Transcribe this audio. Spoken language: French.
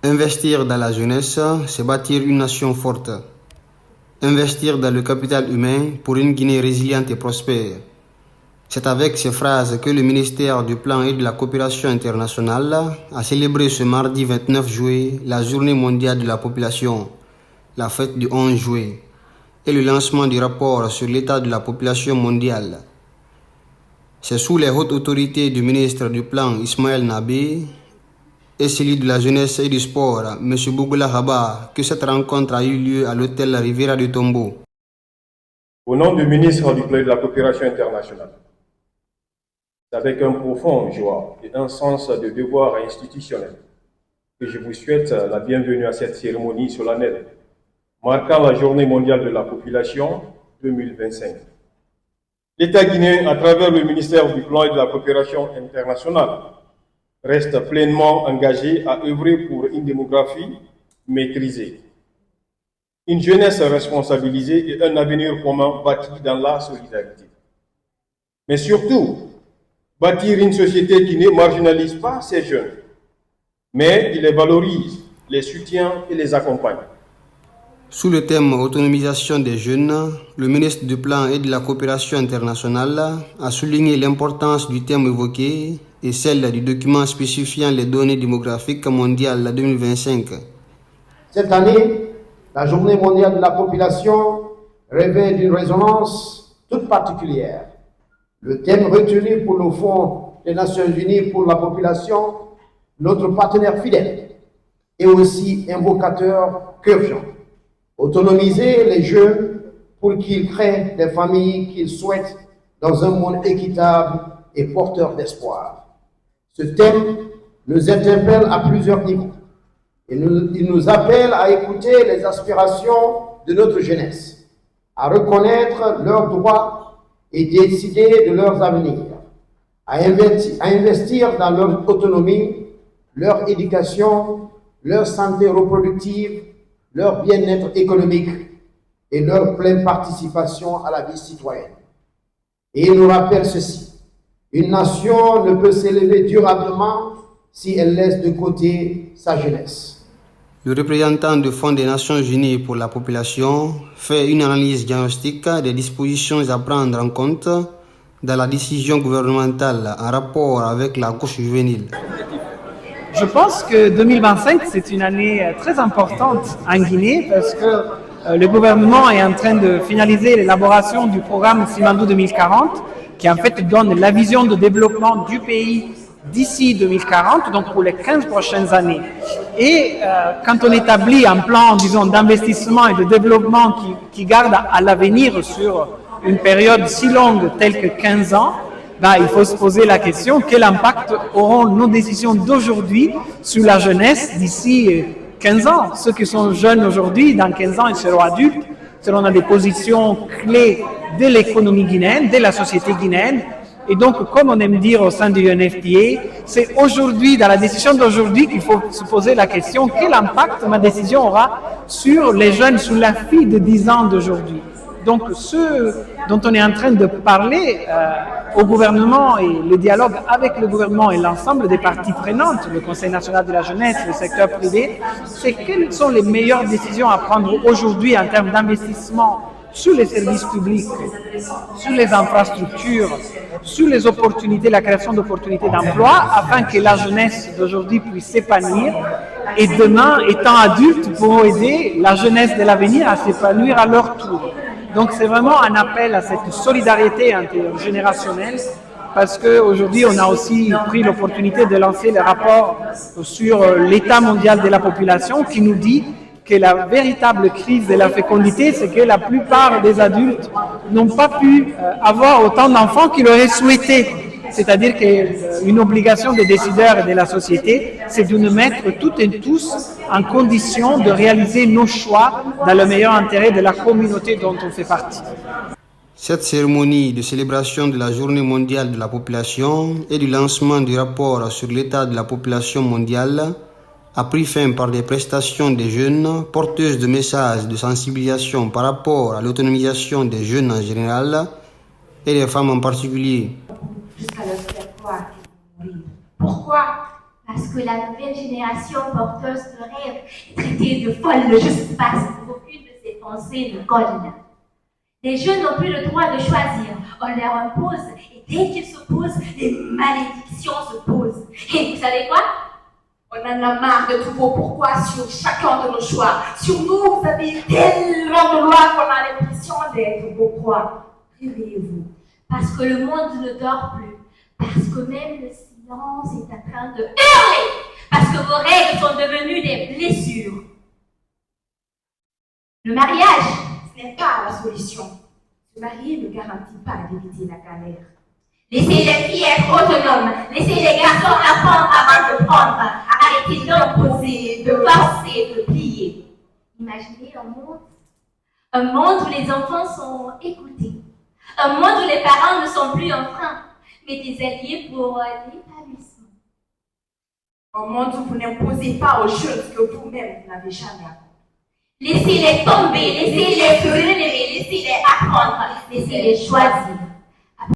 Investir dans la jeunesse, c'est bâtir une nation forte. Investir dans le capital humain pour une Guinée résiliente et prospère. C'est avec ces phrases que le ministère du Plan et de la Coopération internationale a célébré ce mardi 29 juillet la Journée mondiale de la population, la fête du 11 juillet, et le lancement du rapport sur l'état de la population mondiale. C'est sous les hautes autorités du ministre du Plan Ismaël Nabé et celui de la jeunesse et du sport, M. Bougoula Haba, que cette rencontre a eu lieu à l'hôtel Riviera du Tombeau. Au nom du ministre du Plan et de la Coopération internationale, c'est avec un profond joie et un sens de devoir institutionnel que je vous souhaite la bienvenue à cette cérémonie solennelle marquant la Journée mondiale de la population 2025. L'État guinéen, à travers le ministère du Plan et de la Coopération internationale, reste pleinement engagé à œuvrer pour une démographie maîtrisée, une jeunesse responsabilisée et un avenir commun bâti dans la solidarité. Mais surtout, bâtir une société qui ne marginalise pas ses jeunes, mais qui les valorise, les soutient et les accompagne. Sous le thème autonomisation des jeunes, le ministre du Plan et de la Coopération internationale a souligné l'importance du thème évoqué et celle du document spécifiant les données démographiques mondiales 2025. Cette année, la Journée mondiale de la population revêt d'une résonance toute particulière. Le thème retenu pour le Fonds des Nations Unies pour la population, notre partenaire fidèle, est aussi invocateur qu'urgent. Autonomiser les jeunes pour qu'ils créent des familles qu'ils souhaitent dans un monde équitable et porteur d'espoir. Ce thème nous interpelle à plusieurs niveaux. Il nous appelle à écouter les aspirations de notre jeunesse, à reconnaître leurs droits et décider de leurs avenirs, à investir dans leur autonomie, leur éducation, leur santé reproductive, leur bien-être économique et leur pleine participation à la vie citoyenne. Et il nous rappelle ceci: une nation ne peut s'élever durablement si elle laisse de côté sa jeunesse. Le représentant du Fonds des Nations Unies pour la population fait une analyse diagnostique des dispositions à prendre en compte dans la décision gouvernementale en rapport avec la couche juvénile. Je pense que 2025, c'est une année très importante en Guinée parce que le gouvernement est en train de finaliser l'élaboration du programme Simandou 2040 qui en fait donne la vision de développement du pays d'ici 2040, donc pour les 15 prochaines années. Et quand on établit un plan, disons, d'investissement et de développement qui garde à l'avenir sur une période si longue telle que 15 ans, il faut se poser la question: quel impact auront nos décisions d'aujourd'hui sur la jeunesse d'ici 15 ans? Ceux qui sont jeunes aujourd'hui, dans 15 ans, ils seront adultes, seront dans des positions clés de l'économie guinéenne, de la société guinéenne. Et donc, comme on aime dire au sein du UNFPA, c'est aujourd'hui, dans la décision d'aujourd'hui, qu'il faut se poser la question: quel impact ma décision aura sur les jeunes, sur la fille de 10 ans d'aujourd'hui? Donc, ce dont on est en train de parler au gouvernement et le dialogue avec le gouvernement et l'ensemble des parties prenantes, le Conseil national de la jeunesse, le secteur privé, c'est quelles sont les meilleures décisions à prendre aujourd'hui en termes d'investissement sur les services publics, sur les infrastructures, sur les opportunités, la création d'opportunités d'emploi, afin que la jeunesse d'aujourd'hui puisse s'épanouir et demain, étant adulte, pourront aider la jeunesse de l'avenir à s'épanouir à leur tour. Donc c'est vraiment un appel à cette solidarité intergénérationnelle parce qu'aujourd'hui on a aussi pris l'opportunité de lancer le rapport sur l'état mondial de la population qui nous dit que la véritable crise de la fécondité, c'est que la plupart des adultes n'ont pas pu avoir autant d'enfants qu'ils auraient souhaité. C'est-à-dire qu'une obligation des décideurs et de la société, c'est de nous mettre toutes et tous en condition de réaliser nos choix dans le meilleur intérêt de la communauté dont on fait partie. Cette cérémonie de célébration de la Journée mondiale de la population et du lancement du rapport sur l'état de la population mondiale a pris fin par des prestations des jeunes porteuses de messages de sensibilisation par rapport à l'autonomisation des jeunes en général et des femmes en particulier. Jusqu'à leur faire croire qu'ils vont mourir. Pourquoi Parce que la nouvelle génération porteuse de rêve est traitée de folle juste parce qu'aucune de ses pensées ne colle. Les jeunes n'ont plus le droit de choisir. On leur impose et dès qu'ils s'opposent, les malédictions se posent. Et vous savez quoi? On en a marre de tous vos pourquoi sur chacun de nos choix. Sur nous, vous avez tellement de lois qu'on a l'impression d'être vos proies. Réveillez-vous. Parce que le monde ne dort plus. Parce que même le silence est en train de hurler. Parce que vos règles sont devenues des blessures. Le mariage, ce n'est pas la solution. Se marier ne garantit pas d'éviter la galère. Laissez les filles être autonomes. Laissez les garçons apprendre avant de prendre. Arrêtez d'imposer, de forcer, de plier. Imaginez un monde où les enfants sont écoutés. Un monde où les parents ne sont plus un frein, mais des alliés pour l'épanouissement. Un monde où vous n'imposez pas aux jeunes ce que vous-même vous n'avez jamais appris. Laissez-les tomber, laissez-les se relever, laissez-les apprendre, laissez-les choisir.